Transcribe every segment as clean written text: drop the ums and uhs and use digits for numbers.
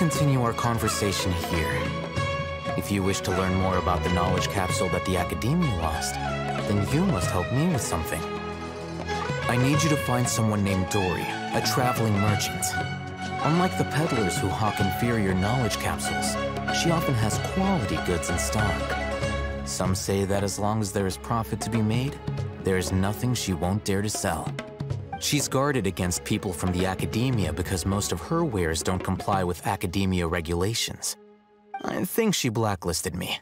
continue our conversation here. If you wish to learn more about the knowledge capsule that the Academia lost, then you must help me with something. I need you to find someone named Dory, a traveling merchant. Unlike the peddlers who hawk inferior knowledge capsules, she often has quality goods in stock. Some say that as long as there is profit to be made, there is nothing she won't dare to sell. She's guarded against people from the Academia because most of her wares don't comply with Academia regulations. I think she blacklisted me.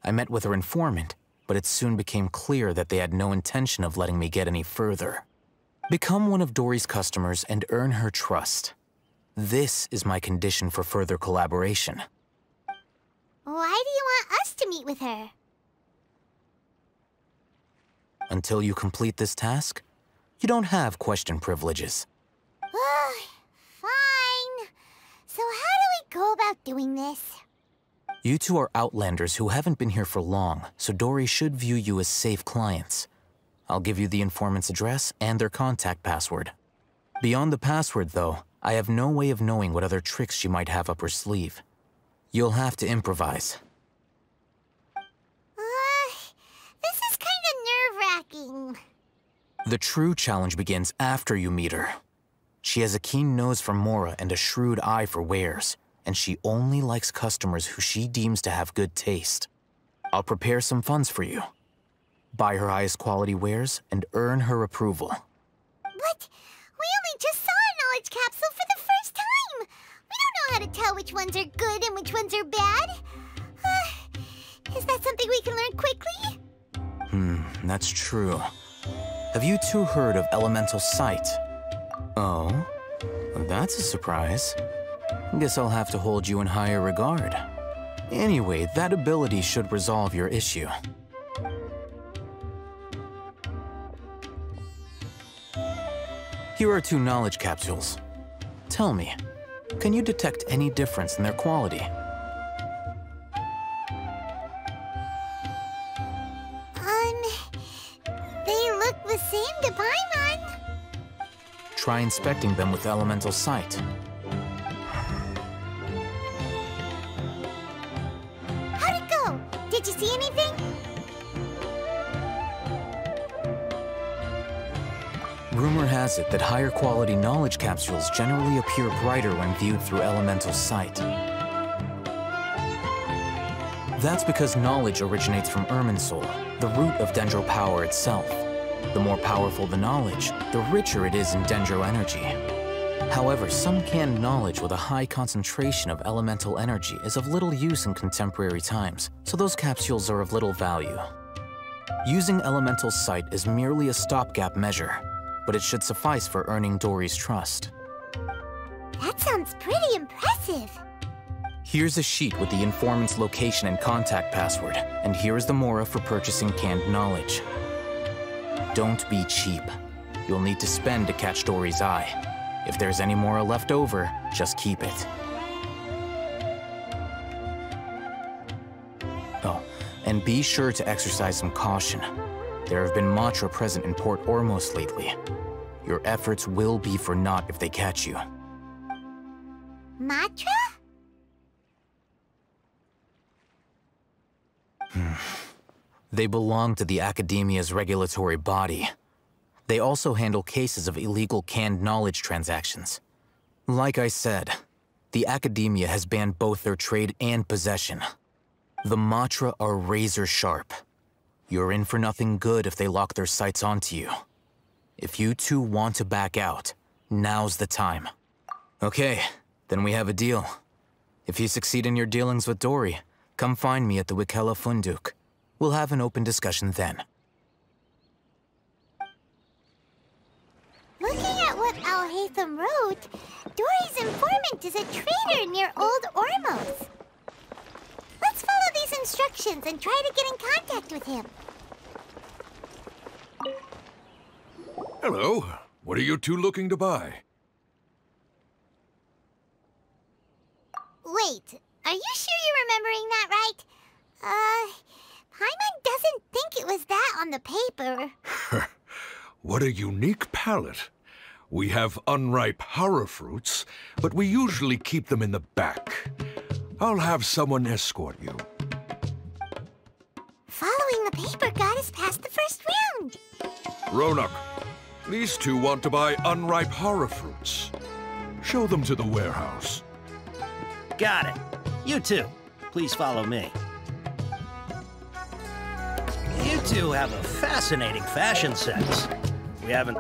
I met with her informant, but it soon became clear that they had no intention of letting me get any further. Become one of Dory's customers and earn her trust. This is my condition for further collaboration. Why do you want us to meet with her? Until you complete this task, you don't have question privileges. Fine. So how do we go about doing this? You two are outlanders who haven't been here for long, so Dory should view you as safe clients. I'll give you the informant's address and their contact password. Beyond the password, though, I have no way of knowing what other tricks she might have up her sleeve. You'll have to improvise. This is kind of nerve-wracking. The true challenge begins after you meet her. She has a keen nose for Mora and a shrewd eye for wares, and she only likes customers who she deems to have good taste. I'll prepare some funds for you. Buy her highest quality wares and earn her approval. But we only just saw a knowledge capsule for the first time. We don't know how to tell which ones are good and which ones are bad. Is that something we can learn quickly? That's true. Have you two heard of elemental sight? Oh, that's a surprise. Guess I'll have to hold you in higher regard. Anyway, that ability should resolve your issue. Here are 2 knowledge capsules. Tell me, can you detect any difference in their quality? They look the same to Paimon. Try inspecting them with elemental sight. How'd it go? Did you see anything? Rumor has it that higher quality knowledge capsules generally appear brighter when viewed through elemental sight. That's because knowledge originates from Irminsul, the root of Dendro power itself. The more powerful the knowledge, the richer it is in Dendro energy. However, some canned knowledge with a high concentration of elemental energy is of little use in contemporary times, so those capsules are of little value. Using elemental sight is merely a stopgap measure, but it should suffice for earning Dory's trust. That sounds pretty impressive. Here's a sheet with the informant's location and contact password, and here is the Mora for purchasing canned knowledge. Don't be cheap. You'll need to spend to catch Dory's eye. If there's any Mora left over, just keep it. Oh, and be sure to exercise some caution. There have been Matra present in Port Ormos lately. Your efforts will be for naught if they catch you. Matra? They belong to the Academia's regulatory body. They also handle cases of illegal canned knowledge transactions. Like I said, the Academia has banned both their trade and possession. The Matra are razor sharp. You're in for nothing good if they lock their sights onto you. If you two want to back out, now's the time. Okay, then we have a deal. If you succeed in your dealings with Dory, come find me at the Wikela Funduk. We'll have an open discussion then. Looking at what Al-Haitham wrote, Dory's informant is a trader near Old Ormos. Let's follow these instructions and try to get in contact with him. Hello. What are you two looking to buy? Wait, are you sure you're remembering that right? Paimon doesn't think it was that on the paper. What a unique palette. We have unripe hara fruits, but we usually keep them in the back. I'll have someone escort you. Following the paper got us past the first round. Ronak, these two want to buy unripe hara fruits. Show them to the warehouse. Got it. You two, please follow me. You two have a fascinating fashion sense. We haven't...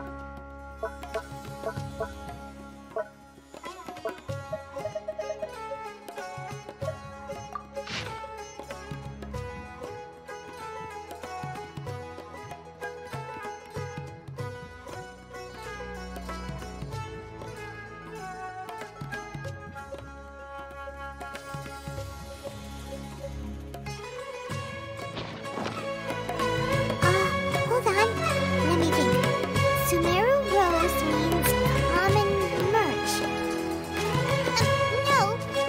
Hold on. Let me think. Sumeru Rose means common merch. No,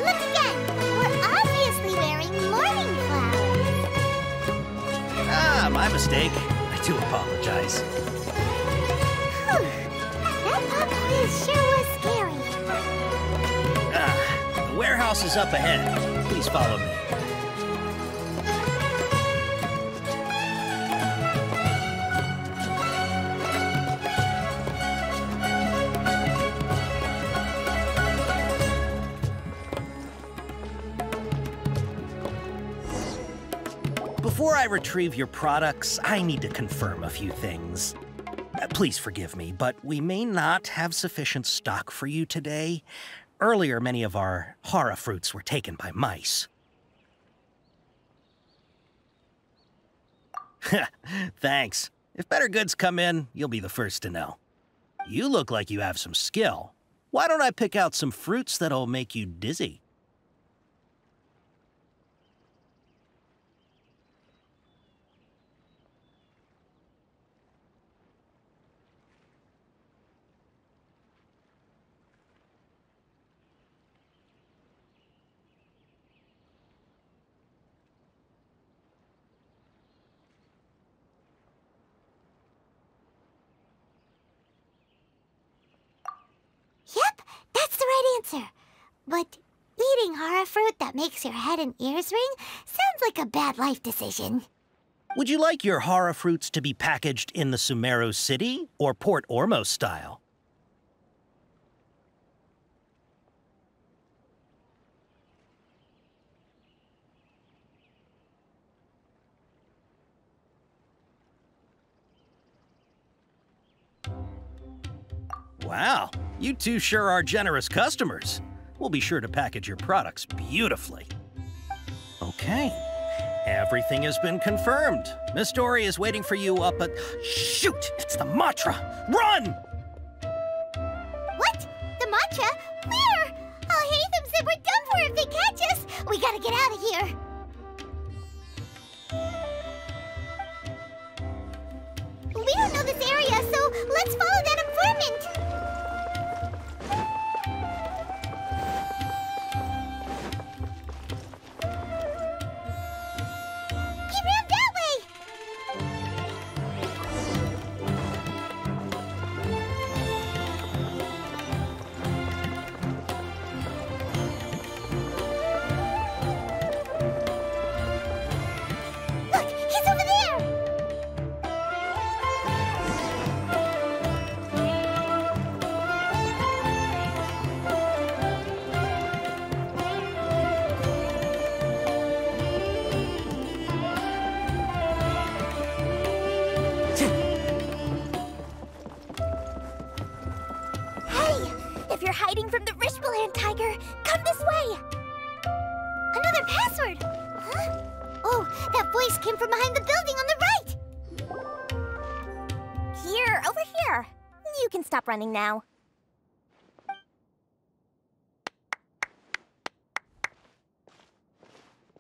look again. We're obviously wearing morning flowers. Ah, my mistake. I do apologize. Whew. That pop quiz sure was scary. Ah, the warehouse is up ahead. Please follow me. Before I retrieve your products, I need to confirm a few things. Please forgive me, but we may not have sufficient stock for you today. Earlier, many of our hara fruits were taken by mice. Thanks. If better goods come in, you'll be the first to know. You look like you have some skill. Why don't I pick out some fruits that'll make you dizzy? Yep, that's the right answer. But eating hara fruit that makes your head and ears ring sounds like a bad life decision. Would you like your hara fruits to be packaged in the Sumeru City or Port Ormos style? Wow, you two sure are generous customers. We'll be sure to package your products beautifully. Okay, everything has been confirmed. Miss Dory is waiting for you up at... Shoot, it's the Matra! Run! What? The matcha? Where? Al-Haitham said we're done for if they catch us. We gotta get out of here. We don't know this area, so let's follow that informant. He ran that way. Look, he's over there. If you're hiding from the Rishbaland tiger, come this way! Another password! Huh? Oh, that voice came from behind the building on the right! Here, over here. You can stop running now.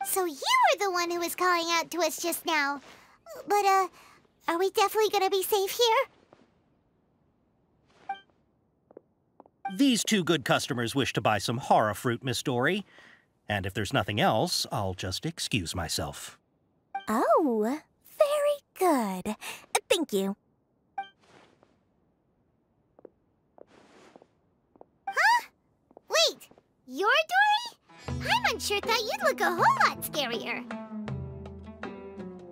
So you were the one who was calling out to us just now. But, are we definitely gonna be safe here? These two good customers wish to buy some hara fruit, Miss Dory. And if there's nothing else, I'll just excuse myself. Oh, very good. Thank you. You're Dory? I'm unsure thought you'd look a whole lot scarier.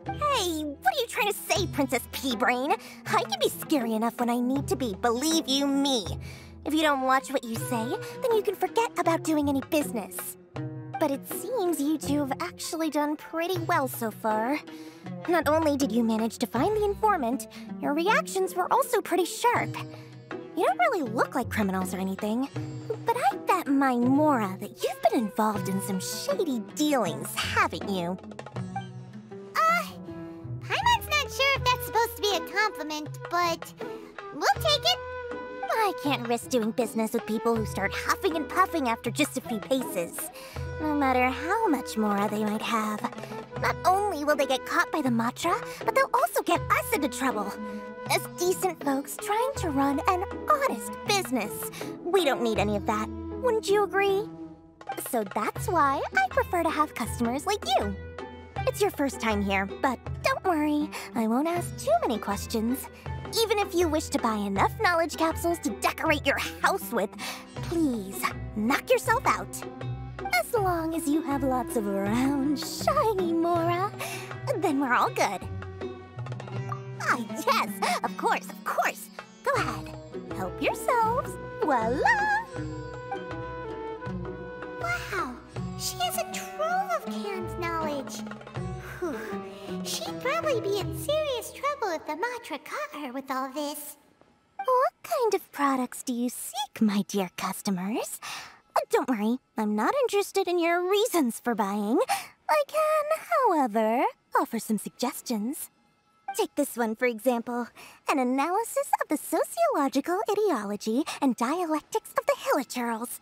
Hey, what are you trying to say, Princess Pea-Brain? I can be scary enough when I need to be, believe you me. If you don't watch what you say, then you can forget about doing any business. But it seems you two have actually done pretty well so far. Not only did you manage to find the informant, your reactions were also pretty sharp. You don't really look like criminals or anything, but I bet my Mora that you've been involved in some shady dealings, haven't you? Paimon's not sure if that's supposed to be a compliment, but we'll take it. I can't risk doing business with people who start huffing and puffing after just a few paces. No matter how much Mora they might have. Not only will they get caught by the Matra, but they'll also get us into trouble. As decent folks trying to run an honest business. We don't need any of that. Wouldn't you agree? So that's why I prefer to have customers like you. It's your first time here, but don't worry. I won't ask too many questions. Even if you wish to buy enough knowledge capsules to decorate your house with, please, knock yourself out. As long as you have lots of round, shiny Mora, then we're all good. Ah, yes, of course, of course. Go ahead, help yourselves. Voila! Wow, she has a trove of canned knowledge. Whew. She'd probably be in serious trouble if the Matra caught her with all this. What kind of products do you seek, my dear customers? Don't worry, I'm not interested in your reasons for buying. I can, however, offer some suggestions. Take this one, for example. An analysis of the sociological ideology and dialectics of the Hilichurls.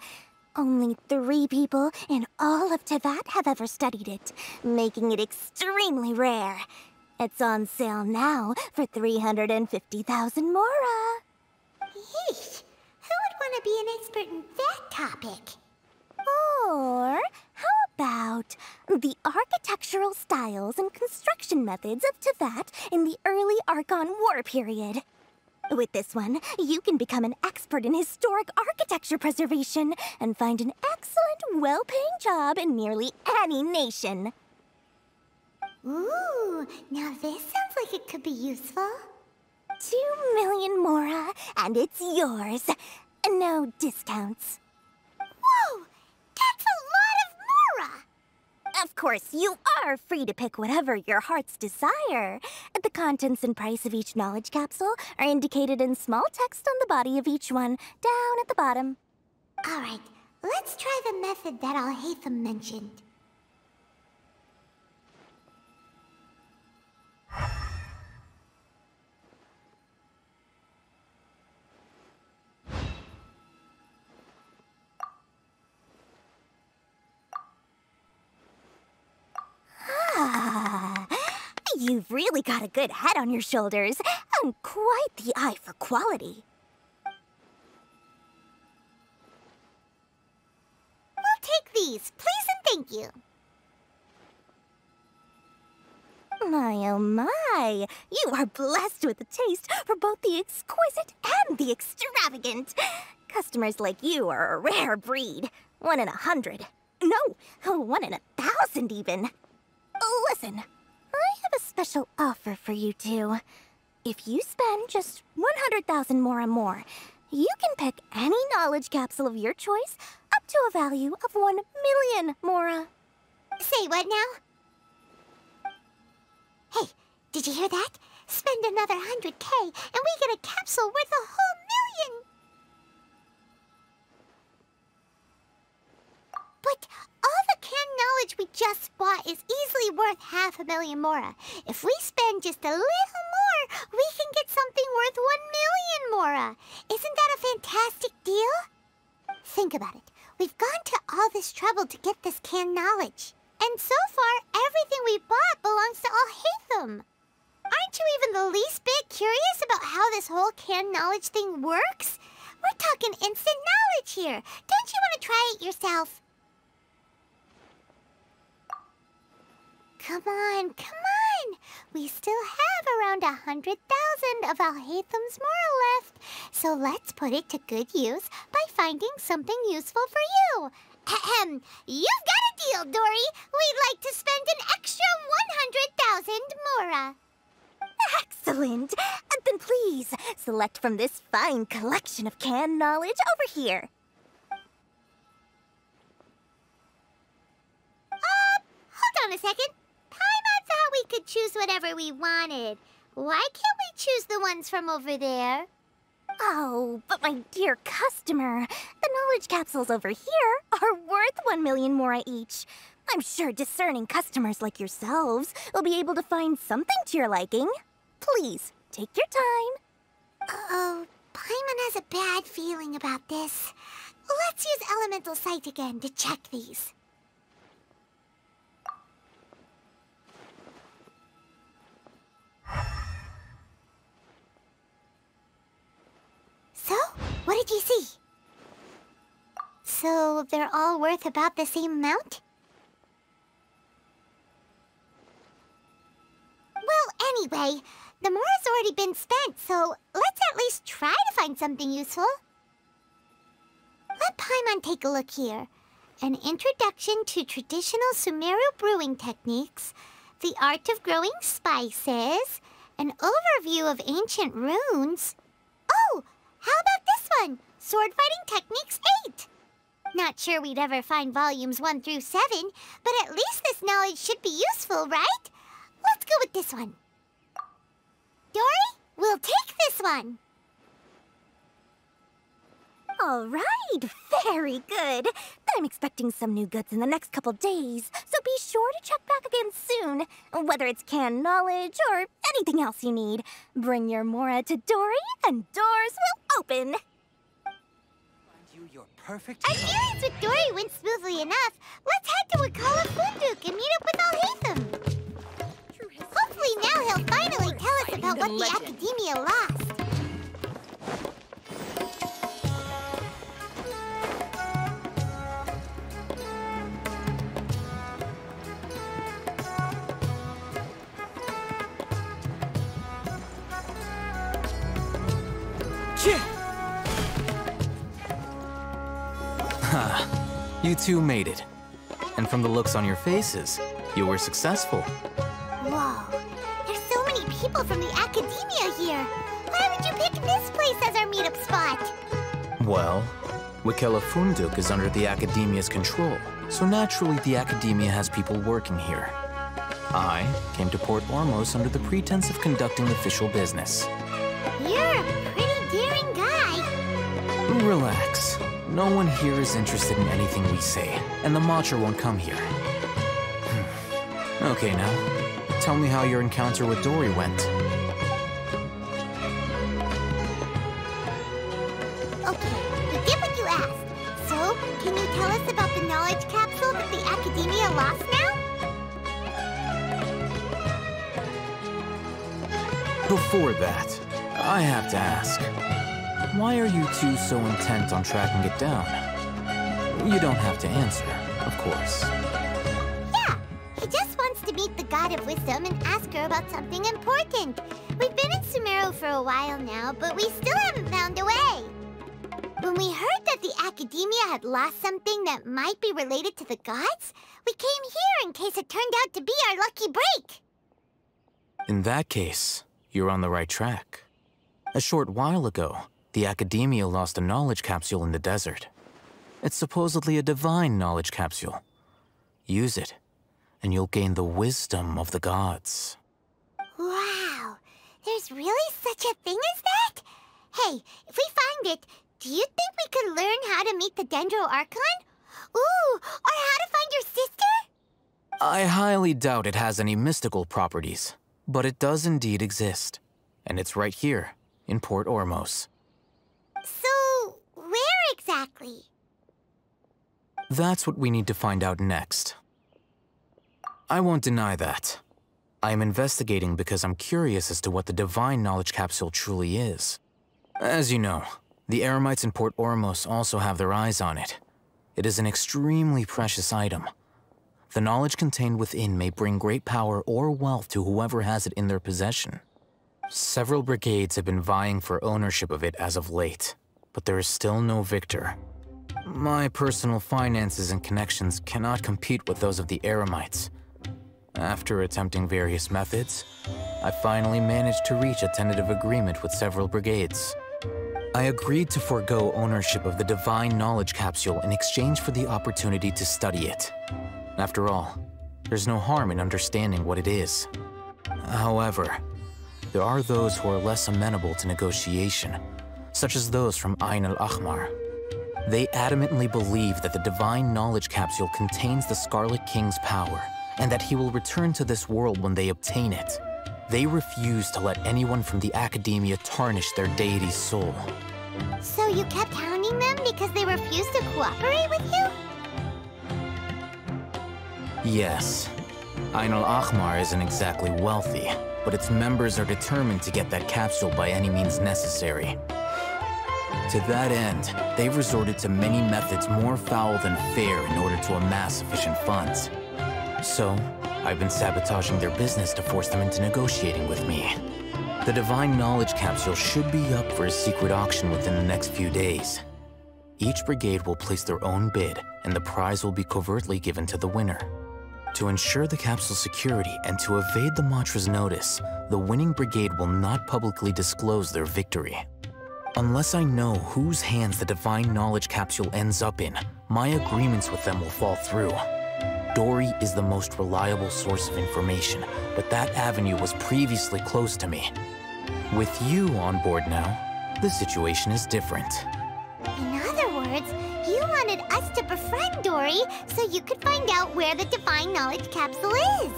Only 3 people in all of Teyvat have ever studied it, making it extremely rare. It's on sale now for 350,000 Mora. Yeesh, who would want to be an expert in that topic? Or how about the architectural styles and construction methods of Teyvat in the early Archon War period? With this one, you can become an expert in historic architecture preservation and find an excellent, well-paying job in nearly any nation. Ooh, now this sounds like it could be useful. 2 million Mora, and it's yours. No discounts. Whoa, that's a lot of Mora! Of course, you are free to pick whatever your heart's desire. The contents and price of each knowledge capsule are indicated in small text on the body of each one, down at the bottom. All right, let's try the method that Al-Haitham mentioned. You've really got a good head on your shoulders, and quite the eye for quality. We'll take these, please and thank you. My oh my, you are blessed with a taste for both the exquisite and the extravagant. Customers like you are a rare breed. 1 in 100. No, 1 in 1,000 even. Listen. I have a special offer for you two. If you spend just 100,000 more, you can pick any knowledge capsule of your choice up to a value of 1 million Mora. Say what now? Hey, did you hear that? Spend another 100K and we get a capsule worth a whole 1,000,000! But all the canned knowledge we just bought is easily worth 500,000 Mora. If we spend just a little more, we can get something worth 1,000,000 Mora. Isn't that a fantastic deal? Think about it. We've gone to all this trouble to get this canned knowledge. And so far, everything we bought belongs to Al-Haitham. Aren't you even the least bit curious about how this whole canned knowledge thing works? We're talking instant knowledge here. Don't you want to try it yourself? Come on, come on! We still have around 100,000 of Al-Haitham's Mora left, so let's put it to good use by finding something useful for you. You've got a deal, Dory. We'd like to spend an extra 100,000 mora. Excellent. Then please, select from this fine collection of canned knowledge over here. Hold on a second. Paimon thought we could choose whatever we wanted. Why can't we choose the ones from over there? Oh, but my dear customer, the knowledge capsules over here are worth 1 million mora each. I'm sure discerning customers like yourselves will be able to find something to your liking. Please, take your time. Uh-oh, Paimon has a bad feeling about this. Let's use Elemental Sight again to check these. So, what did you see? So, they're all worth about the same amount? Well, anyway, the mora's already been spent, so let's at least try to find something useful. Let Paimon take a look here. An introduction to traditional Sumeru brewing techniques, the art of growing spices, an overview of ancient runes. Oh, how about this one? Sword Fighting Techniques 8. Not sure we'd ever find volumes 1 through 7, but at least this knowledge should be useful, right? Let's go with this one. Dory, we'll take this one. All right, very good. I'm expecting some new goods in the next couple days, so be sure to check back again soon. Whether it's canned knowledge or anything else you need, bring your mora to Dory and doors will open. Perfect. Our dealings with Dory went smoothly enough. Let's head to Wakala Funduk and meet up with Al-Haitham. Hopefully now he'll finally tell us about what the Academia lost. You two made it. And from the looks on your faces, you were successful. Whoa, there's so many people from the Academia here. Why would you pick this place as our meetup spot? Well, Wakela Funduk is under the Academia's control, so naturally the Academia has people working here. I came to Port Ormos under the pretense of conducting official business. You're a pretty daring guy. Relax. No one here is interested in anything we say, and the Matcha won't come here. Okay, now, tell me how your encounter with Dory went. Okay, we did what you asked. So, can you tell us about the knowledge capsule that the Academia lost now? Before that, I have to ask. Why are you two so intent on tracking it down? You don't have to answer, of course. Yeah, he just wants to meet the God of Wisdom and ask her about something important. We've been in Sumeru for a while now, but we still haven't found a way. When we heard that the Academia had lost something that might be related to the gods, we came here in case it turned out to be our lucky break. In that case, you're on the right track. A short while ago, the Academia lost a knowledge capsule in the desert. It's supposedly a divine knowledge capsule. Use it, and you'll gain the wisdom of the gods. Wow, there's really such a thing as that? Hey, if we find it, do you think we could learn how to meet the Dendro Archon? Ooh, or how to find your sister? I highly doubt it has any mystical properties, but it does indeed exist. And it's right here, in Port Ormos. So, where exactly? That's what we need to find out next. I won't deny that. I am investigating because I'm curious as to what the divine knowledge capsule truly is. As you know, the Eremites in Port Ormos also have their eyes on it. It is an extremely precious item. The knowledge contained within may bring great power or wealth to whoever has it in their possession. Several brigades have been vying for ownership of it as of late, but there is still no victor. My personal finances and connections cannot compete with those of the Eremites. After attempting various methods, I finally managed to reach a tentative agreement with several brigades. I agreed to forego ownership of the Divine Knowledge Capsule in exchange for the opportunity to study it. After all, there's no harm in understanding what it is. However, there are those who are less amenable to negotiation, such as those from Ain al-Ahmar. They adamantly believe that the Divine Knowledge Capsule contains the Scarlet King's power, and that he will return to this world when they obtain it. They refuse to let anyone from the Academia tarnish their deity's soul. So you kept hounding them because they refused to cooperate with you? Yes. Ain al-Ahmar isn't exactly wealthy, but its members are determined to get that capsule by any means necessary. To that end, they've resorted to many methods more foul than fair in order to amass sufficient funds. So, I've been sabotaging their business to force them into negotiating with me. The Divine Knowledge Capsule should be up for a secret auction within the next few days. Each brigade will place their own bid, and the prize will be covertly given to the winner. To ensure the capsule's security and to evade the Matra's notice, the winning brigade will not publicly disclose their victory. Unless I know whose hands the Divine Knowledge Capsule ends up in, my agreements with them will fall through. Dory is the most reliable source of information, but that avenue was previously closed to me. With you on board now, the situation is different. In other words, you wanted us to befriend Dory so you could find out where the Divine Knowledge Capsule is.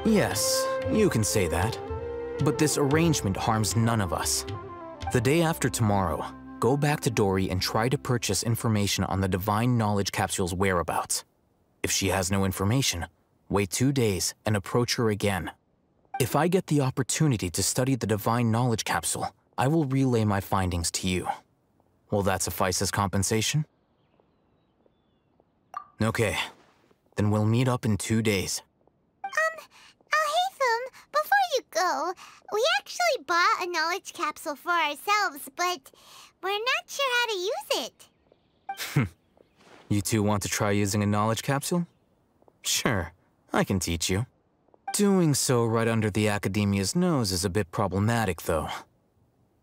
Yes, you can say that. But this arrangement harms none of us. The day after tomorrow, go back to Dory and try to purchase information on the Divine Knowledge Capsule's whereabouts. If she has no information, wait 2 days and approach her again. If I get the opportunity to study the Divine Knowledge Capsule, I will relay my findings to you. Will that suffice as compensation? Okay, then we'll meet up in 2 days. Al-Haitham, before you go, we actually bought a knowledge capsule for ourselves, but we're not sure how to use it. You two want to try using a knowledge capsule? Sure, I can teach you. Doing so right under the Academia's nose is a bit problematic, though.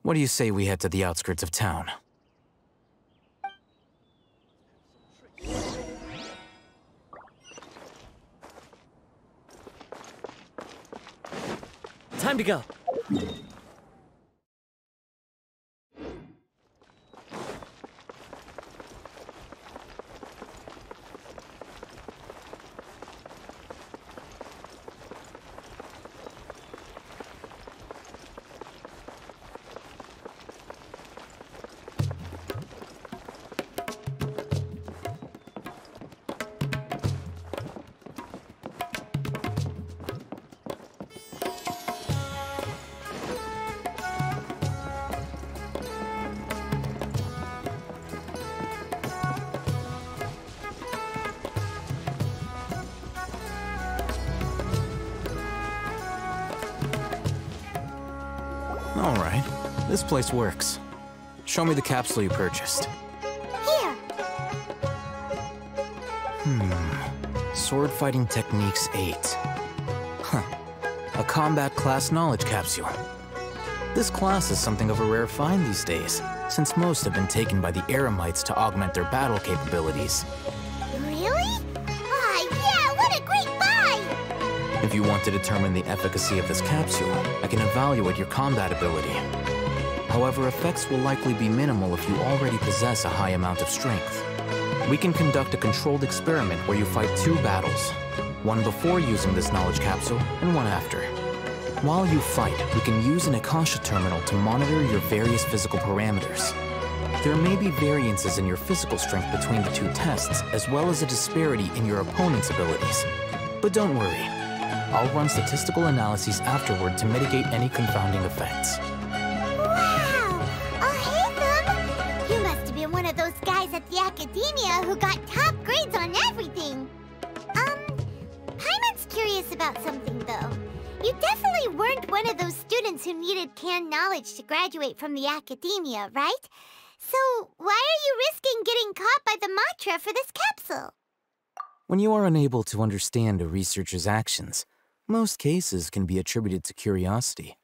What do you say we head to the outskirts of town? Time to go. All right, this place works. Show me the capsule you purchased. Here. Sword Fighting Techniques 8. Huh. A combat class knowledge capsule. This class is something of a rare find these days, since most have been taken by the Eremites to augment their battle capabilities. Really? Ah, yeah, what a great buy! If you want to determine the efficacy of this capsule, I can evaluate your combat ability. However, effects will likely be minimal if you already possess a high amount of strength. We can conduct a controlled experiment where you fight 2 battles, one before using this knowledge capsule and one after. While you fight, we can use an Akasha terminal to monitor your various physical parameters. There may be variances in your physical strength between the 2 tests, as well as a disparity in your opponent's abilities. But don't worry, I'll run statistical analyses afterward to mitigate any confounding effects. Wow! Al-Haitham! You must have been one of those guys at the Academia who got top grades on everything. Paimon's curious about something, though. You definitely weren't one of those students who needed canned knowledge to graduate from the Academia, right? So, why are you risking getting caught by the Matra for this capsule? When you are unable to understand a researcher's actions, most cases can be attributed to curiosity.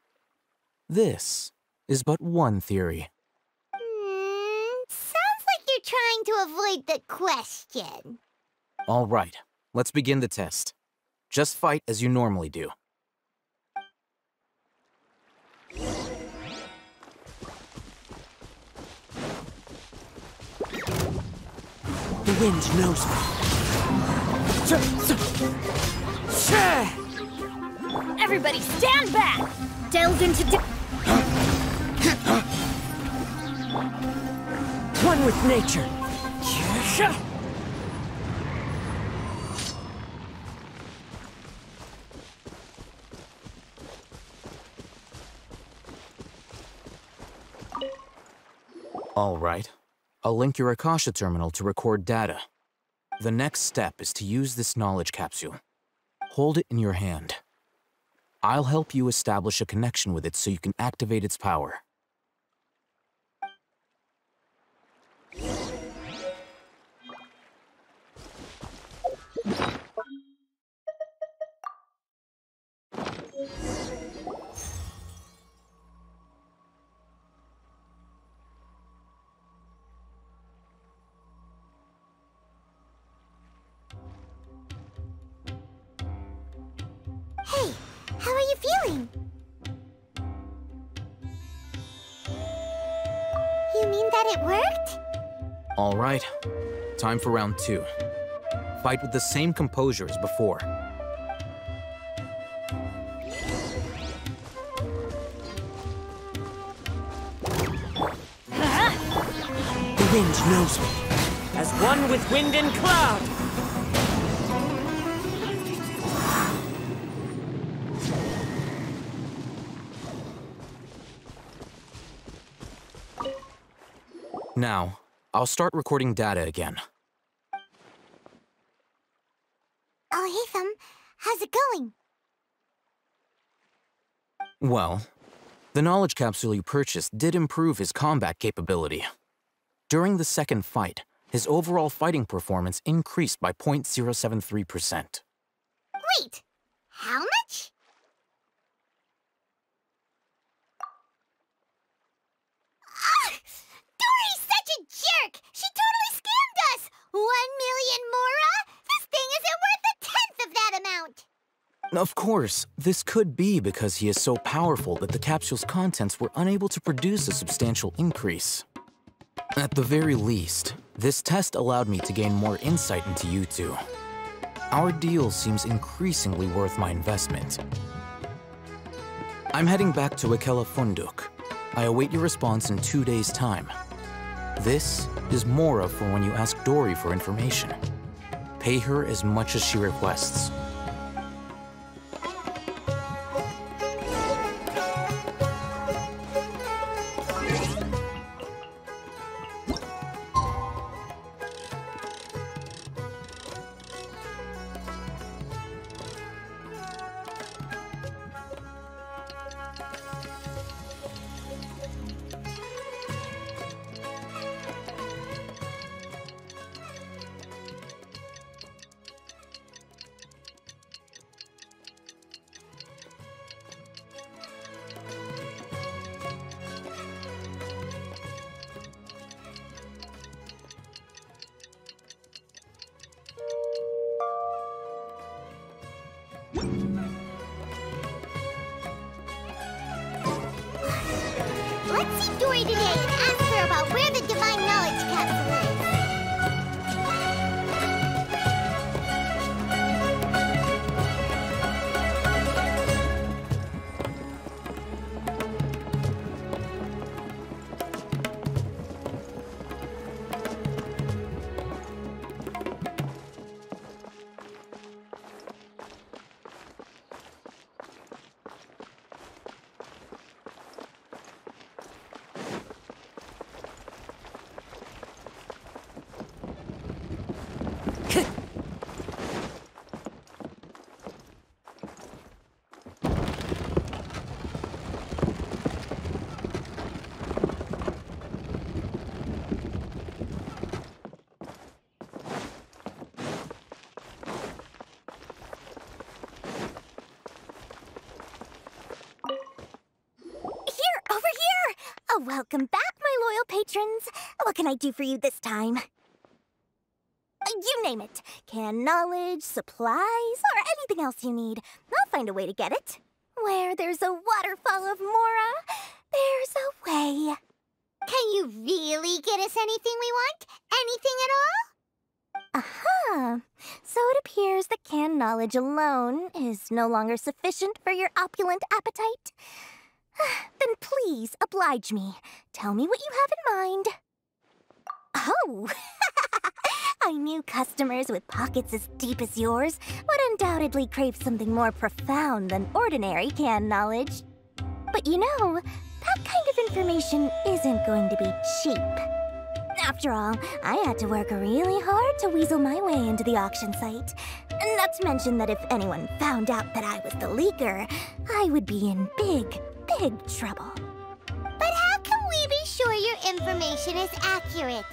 This is but one theory. Sounds like you're trying to avoid the question. All right, let's begin the test. Just fight as you normally do. The wind knows me. Everybody stand back! Delve into One with nature. All right. I'll link your Akasha terminal to record data. The next step is to use this knowledge capsule. Hold it in your hand. I'll help you establish a connection with it so you can activate its power. Hey, how are you feeling? You mean that it worked? All right. Time for round 2. Fight with the same composure as before. The wind knows me. As one with wind and cloud. Now, I'll start recording data again. Al-Haitham, how's it going? Well, the knowledge capsule you purchased did improve his combat capability. During the second fight, his overall fighting performance increased by 0.073%. Wait, how much? Dory's such a jerk! She totally scammed us! 1 million mora? This thing isn't worth a tenth of that amount! Of course, this could be because he is so powerful that the capsule's contents were unable to produce a substantial increase. At the very least, this test allowed me to gain more insight into you two. Our deal seems increasingly worth my investment. I'm heading back to Akela Funduk. I await your response in 2 days' time. This is Mora for when you ask Dory for information. Pay her as much as she requests. Let's see Dory today and ask her about where the divine knowledge capsule is. Welcome back, my loyal patrons. What can I do for you this time? You name it. Canned knowledge, supplies, or anything else you need. I'll find a way to get it. Where there's a waterfall of Mora, there's a way. Can you really get us anything we want? Anything at all? Aha! So it appears that canned knowledge alone is no longer sufficient for your opulent appetite. Then please oblige me. Tell me what you have in mind. Oh! I knew customers with pockets as deep as yours would undoubtedly crave something more profound than ordinary canned knowledge. But you know, that kind of information isn't going to be cheap. After all, I had to work really hard to weasel my way into the auction site. Not to mention that if anyone found out that I was the leaker, I would be in big, big trouble. But how can we be sure your information is accurate?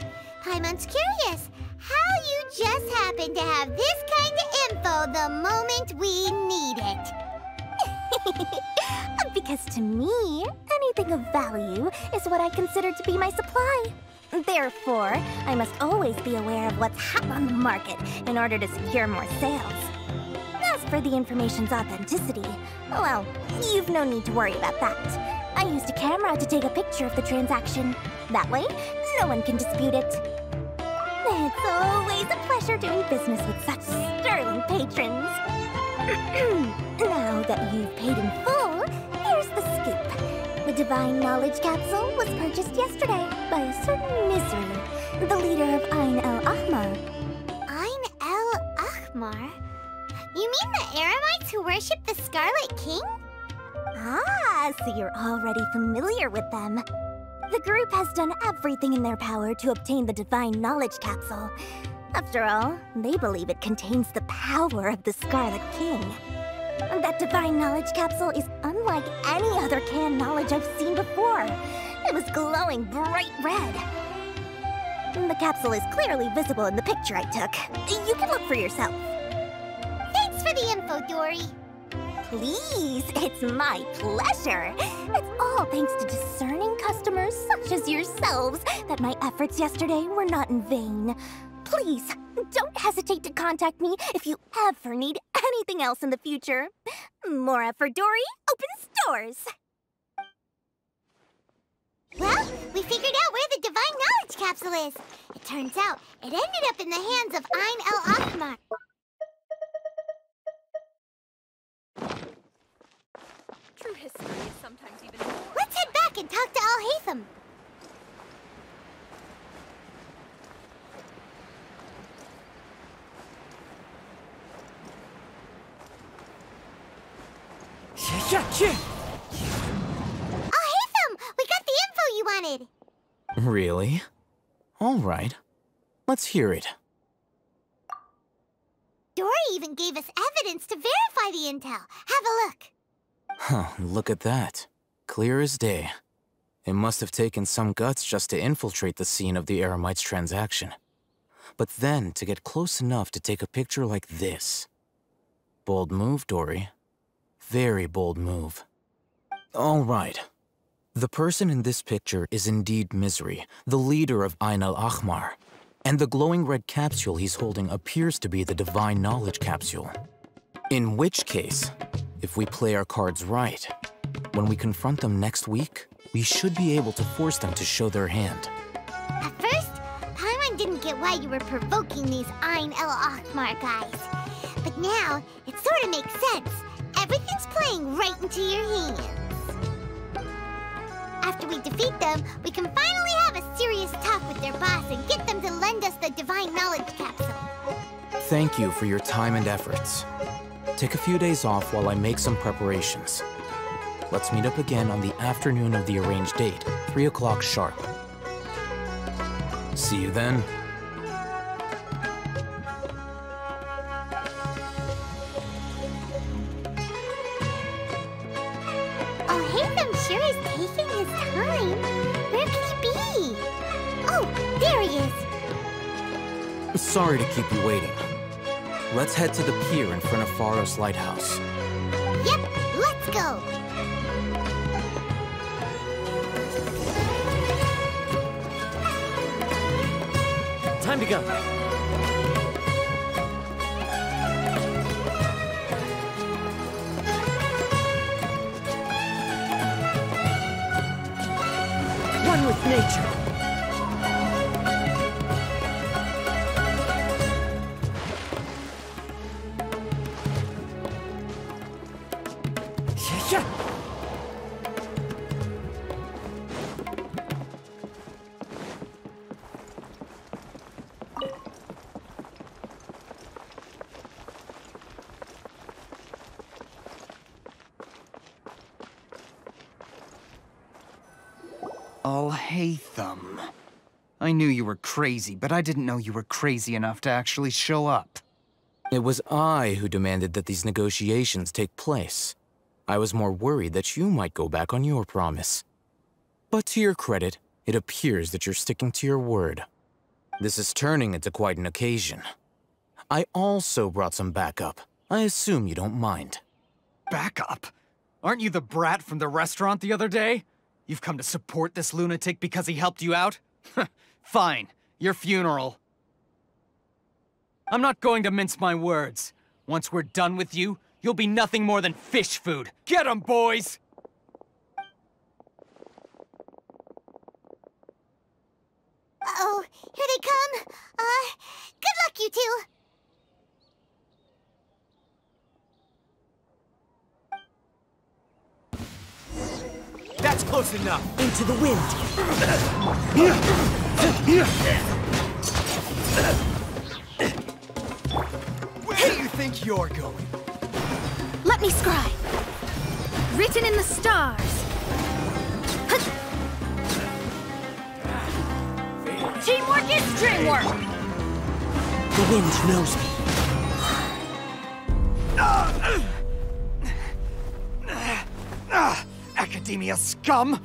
Paimon's curious how you just happen to have this kind of info the moment we need it. Because to me, anything of value is what I consider to be my supply. Therefore, I must always be aware of what's hot on the market in order to secure more sales. As for the information's authenticity, well, you've no need to worry about that. I used a camera to take a picture of the transaction. That way, no one can dispute it. It's always a pleasure doing business with such sterling patrons. Now that you've paid in full, here's the scoop. The Divine Knowledge Capsule was purchased yesterday by a certain Misery, the leader of Ain El-Ahmar. Ain El-Ahmar? You mean the Eremites who worship the Scarlet King? Ah, so you're already familiar with them. The group has done everything in their power to obtain the Divine Knowledge Capsule. After all, they believe it contains the power of the Scarlet King. That Divine Knowledge Capsule is unlike any other canned knowledge I've seen before. It was glowing bright red. The capsule is clearly visible in the picture I took. You can look for yourself. Thanks for the info, Dory. Please, it's my pleasure. It's all thanks to discerning customers such as yourselves that my efforts yesterday were not in vain. Please, don't hesitate to contact me if you ever need anything else in the future. Mora for Dory opens doors. Well, we figured out where the Divine Knowledge Capsule is. It turns out it ended up in the hands of Ain El-Ahmar. True history is sometimes even more. Let's head back and talk to Al-Haitham. Yeah. Al-Haitham! We got the info you wanted! Really? All right. Let's hear it. Dory even gave us evidence to verify the intel. Have a look. Huh, look at that. Clear as day. It must have taken some guts just to infiltrate the scene of the Eremites' transaction. But then to get close enough to take a picture like this. Bold move, Dory. Very bold move. All right. The person in this picture is indeed Misery, the leader of Ain El-Ahmar. And the glowing red capsule he's holding appears to be the Divine Knowledge Capsule. In which case, if we play our cards right, when we confront them next week, we should be able to force them to show their hand. At first, Paimon didn't get why you were provoking these Ain El-Ahmar guys. But now, it sort of makes sense. Everything's playing right into your hands. After we defeat them, we can finally have a serious talk with their boss and get them to lend us the Divine Knowledge Capsule. Thank you for your time and efforts. Take a few days off while I make some preparations. Let's meet up again on the afternoon of the arranged date, 3 o'clock sharp. See you then. Al-Haitham sure is taking his time. Where could he be? Oh, there he is. Sorry to keep you waiting. Let's head to the pier in front of Faros Lighthouse. Yep, let's go. time to go. One with nature. Yeah. Al-Haitham. I knew you were crazy, but I didn't know you were crazy enough to actually show up. It was I who demanded that these negotiations take place. I was more worried that you might go back on your promise. But to your credit, it appears that you're sticking to your word. This is turning into quite an occasion. I also brought some backup. I assume you don't mind. Backup? Aren't you the brat from the restaurant the other day? You've come to support this lunatic because he helped you out? Fine, your funeral. I'm not going to mince my words. Once we're done with you, you'll be nothing more than fish food. Get 'em, boys! Uh-oh, here they come. Good luck, you two. That's close enough. Into the wind. Where do you think you're going? Let me scry. Written in the stars. Teamwork is dreamwork. The wind knows me. Academia scum!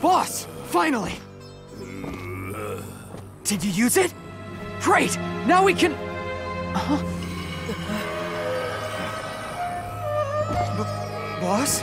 Boss! Finally! Did you use it? Great! Now we can... Boss? Boss!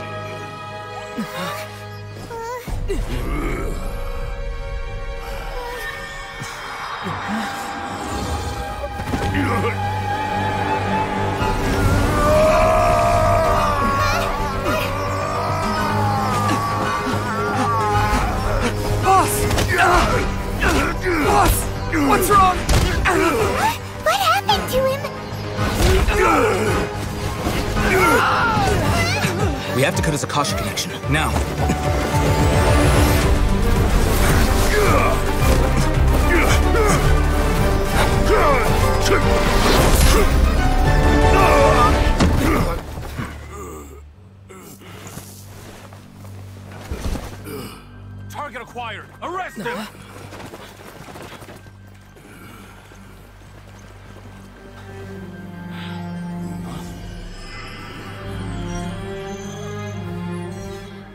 What's wrong? What happened to him? We have to cut his Akasha connection, now. Target acquired! Arrest him!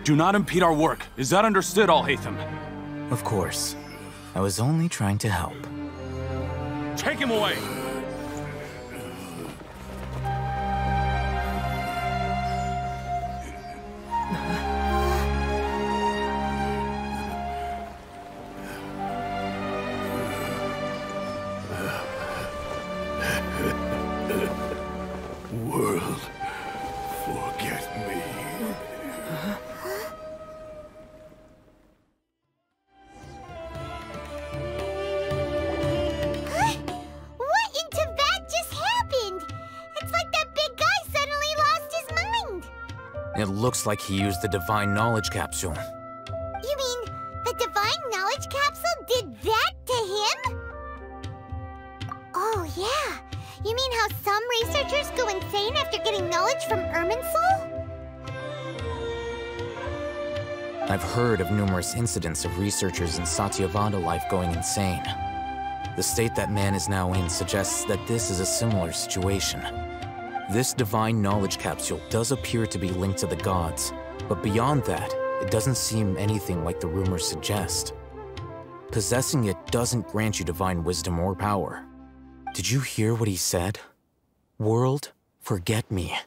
Do not impede our work. Is that understood, Al-Haitham? Of course. I was only trying to help. Take him away! World, forget me. What in Tibet just happened? It's like that big guy suddenly lost his mind. It looks like he used the Divine Knowledge Capsule. You mean the Divine Knowledge Capsule did that to him? Oh, yeah. You mean how some researchers go insane after getting knowledge from Irminsul? I've heard of numerous incidents of researchers in Satyavada life going insane. The state that man is now in suggests that this is a similar situation. This Divine Knowledge Capsule does appear to be linked to the gods, but beyond that, it doesn't seem anything like the rumors suggest. Possessing it doesn't grant you divine wisdom or power. Did you hear what he said? World, forget me.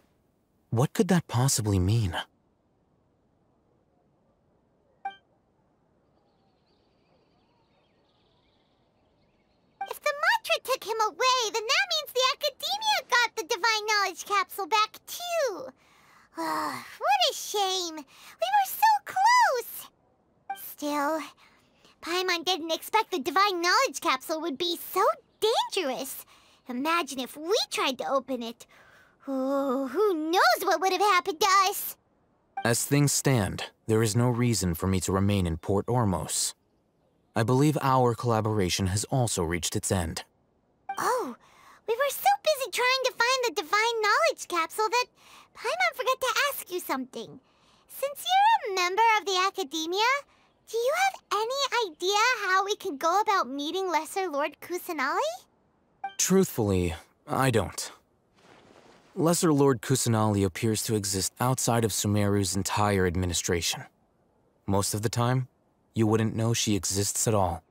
What could that possibly mean? Matra took him away, then that means the Academia got the Divine Knowledge Capsule back, too. What a shame. We were so close. Still, Paimon didn't expect the Divine Knowledge Capsule would be so dangerous. Imagine if we tried to open it. Oh, who knows what would have happened to us? As things stand, there is no reason for me to remain in Port Ormos. I believe our collaboration has also reached its end. Oh, we were so busy trying to find the Divine Knowledge Capsule that Paimon forgot to ask you something. Since you're a member of the Academia, do you have any idea how we can go about meeting Lesser Lord Kusanali? Truthfully, I don't. Lesser Lord Kusanali appears to exist outside of Sumeru's entire administration. Most of the time, you wouldn't know she exists at all.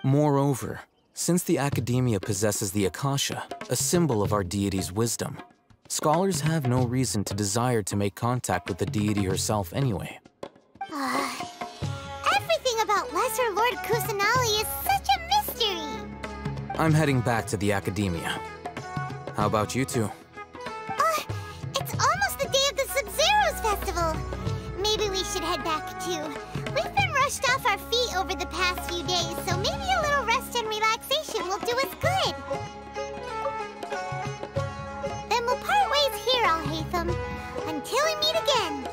Moreover, since the Academia possesses the Akasha, a symbol of our deity's wisdom, scholars have no reason to desire to make contact with the deity herself anyway. Everything about Lesser Lord Kusanali is such a mystery! I'm heading back to the Academia. How about you two? It's almost the day of the Sub-Zero's festival. Maybe we should head back too. We've been rushed off our feet over the past few days, so maybe a little rest and relaxation will do us good. Then we'll part ways here, Al-Haitham, until we meet again.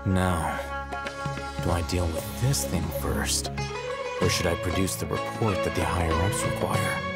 Now, do I deal with this thing first? Or should I produce the report that the higher-ups require?